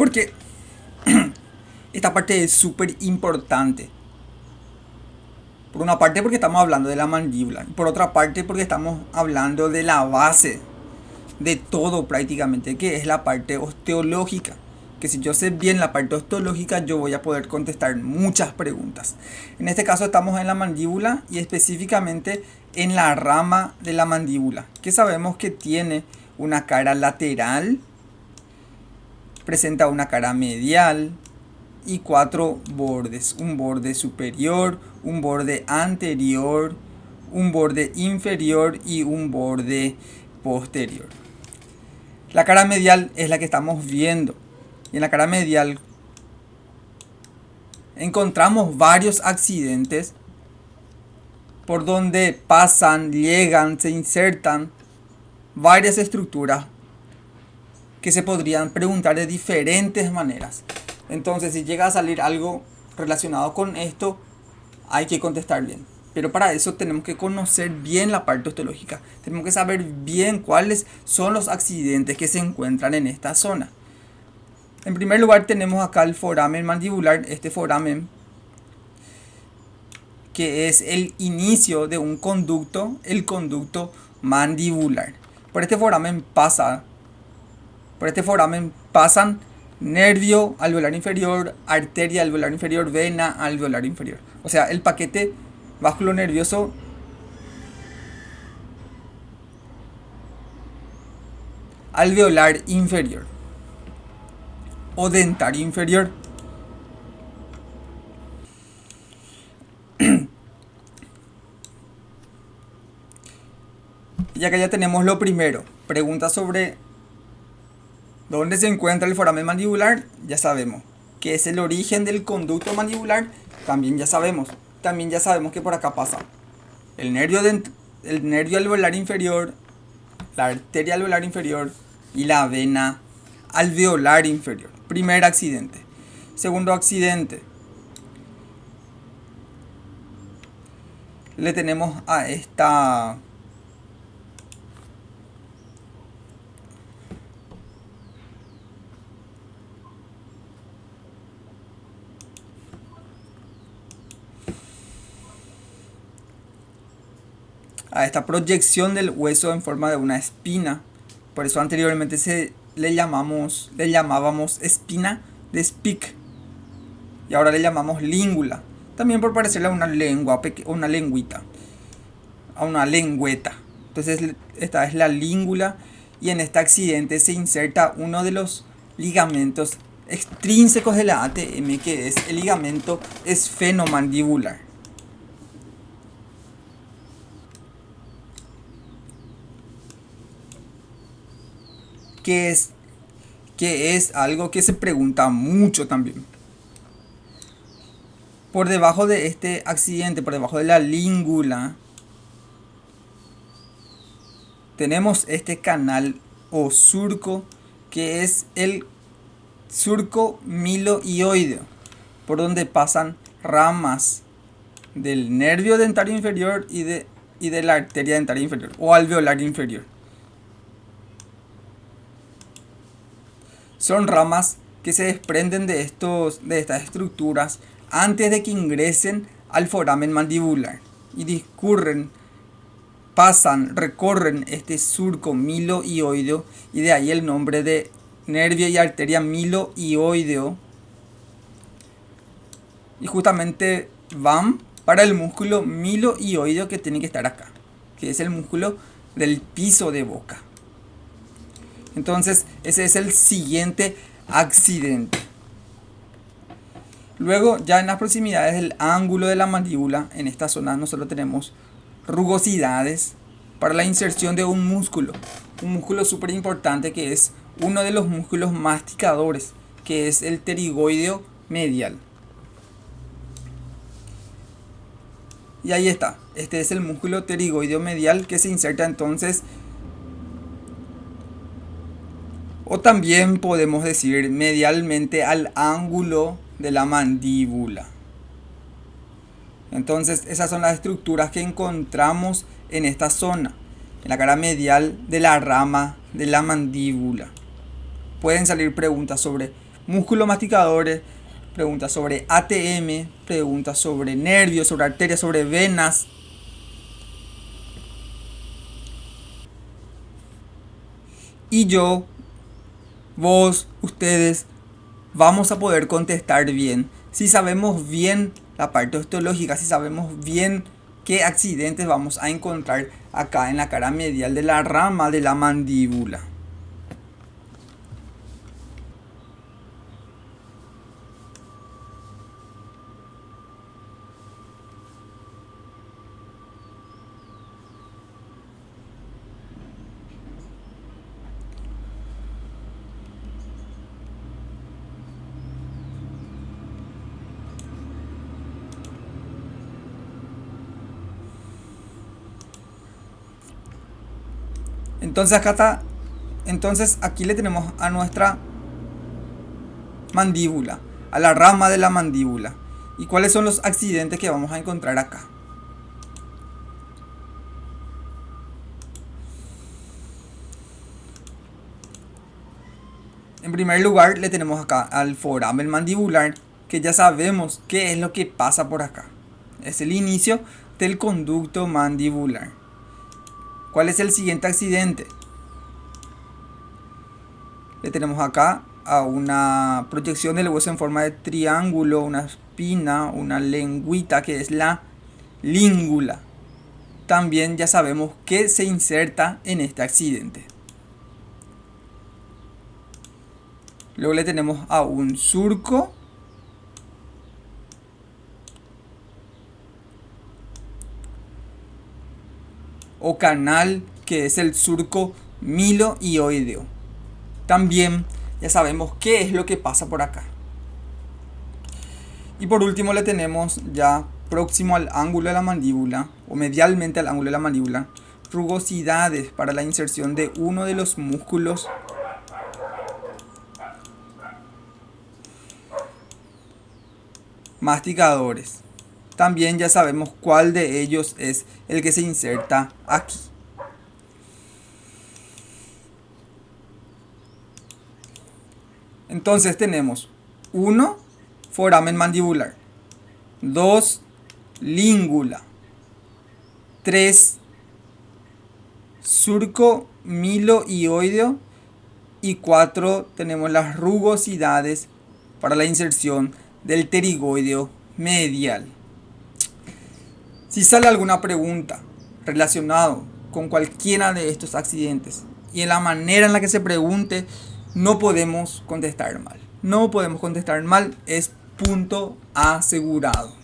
porque esta parte es súper importante. Por una parte porque estamos hablando de la mandíbula. Y por otra parte porque estamos hablando de la base de todo prácticamente, que es la parte osteológica. Que si yo sé bien la parte osteológica, yo voy a poder contestar muchas preguntas. En este caso estamos en la mandíbula y específicamente en la rama de la mandíbula, que sabemos que tiene una cara lateral, presenta una cara medial y 4 bordes. Un borde superior, un borde anterior, un borde inferior y un borde posterior. La cara medial es la que estamos viendo. Y en la cara medial encontramos varios accidentes por donde pasan, llegan, se insertan varias estructuras que se podrían preguntar de diferentes maneras. Entonces, si llega a salir algo relacionado con esto, hay que contestar bien. Pero para eso tenemos que conocer bien la parte osteológica. Tenemos que saber bien cuáles son los accidentes que se encuentran en esta zona. En primer lugar tenemos acá el foramen mandibular, este foramen que es el inicio de un conducto, el conducto mandibular. Por este foramen pasan nervio alveolar inferior, arteria alveolar inferior, vena alveolar inferior. O sea, el paquete vasculonervioso alveolar inferior o dentario inferior. Y acá ya tenemos lo primero. Pregunta sobre dónde se encuentra el foramen mandibular. Ya sabemos. ¿Qué es el origen del conducto mandibular? También ya sabemos. También ya sabemos que por acá pasa el nervio alveolar inferior, la arteria alveolar inferior y la vena alveolar inferior. Primer accidente. Segundo accidente. Le tenemos a esta proyección del hueso en forma de una espina. Por eso anteriormente le llamábamos espina de Spick. Y ahora le llamamos língula. También por parecerle a una lengua, una lengüita. A una lengüeta. Entonces esta es la língula. Y en este accidente se inserta uno de los ligamentos extrínsecos de la ATM, que es el ligamento esfenomandibular. Que es algo que se pregunta mucho también. Por debajo de este accidente, por debajo de la língula, tenemos este canal o surco, que es el surco milohioideo, por donde pasan ramas del nervio dentario inferior y de la arteria dentaria inferior o alveolar inferior. Son ramas que se desprenden de estas estructuras antes de que ingresen al foramen mandibular y recorren este surco milohioideo, y de ahí el nombre de nervio y arteria milohioideo, y justamente van para el músculo milohioideo que tiene que estar acá, que es el músculo del piso de boca. Entonces ese es el siguiente accidente. Luego, ya en las proximidades del ángulo de la mandíbula, en esta zona nosotros tenemos rugosidades para la inserción de un músculo súper importante, que es uno de los músculos masticadores, que es el pterigoideo medial. Y ahí está, este es el músculo pterigoideo medial que se inserta entonces, o también podemos decir medialmente al ángulo de la mandíbula. Entonces esas son las estructuras que encontramos en esta zona, en la cara medial de la rama de la mandíbula. Pueden salir preguntas sobre músculos masticadores, preguntas sobre ATM, preguntas sobre nervios, sobre arterias, sobre venas. Y yo, vos, ustedes, vamos a poder contestar bien. Si sabemos bien la parte osteológica, si sabemos bien qué accidentes vamos a encontrar acá en la cara medial de la rama de la mandíbula. Entonces acá está. Entonces aquí le tenemos a nuestra mandíbula, a la rama de la mandíbula. ¿Y cuáles son los accidentes que vamos a encontrar acá? En primer lugar le tenemos acá al foramen mandibular, que ya sabemos qué es lo que pasa por acá. Es el inicio del conducto mandibular. ¿Cuál es el siguiente accidente? Le tenemos acá a una proyección del hueso en forma de triángulo, una espina, una lengüita que es la língula. También ya sabemos qué se inserta en este accidente. Luego le tenemos a un surco o canal, que es el surco miloioideo. También ya sabemos qué es lo que pasa por acá. Y por último le tenemos ya próximo al ángulo de la mandíbula o medialmente al ángulo de la mandíbula, rugosidades para la inserción de uno de los músculos masticadores. También ya sabemos cuál de ellos es el que se inserta aquí. Entonces tenemos 1, foramen mandibular, 2, língula, 3, surco miloioideo y 4, tenemos las rugosidades para la inserción del pterigoideo medial. Si sale alguna pregunta relacionada con cualquiera de estos accidentes y en la manera en la que se pregunte, no podemos contestar mal. No podemos contestar mal, es punto asegurado.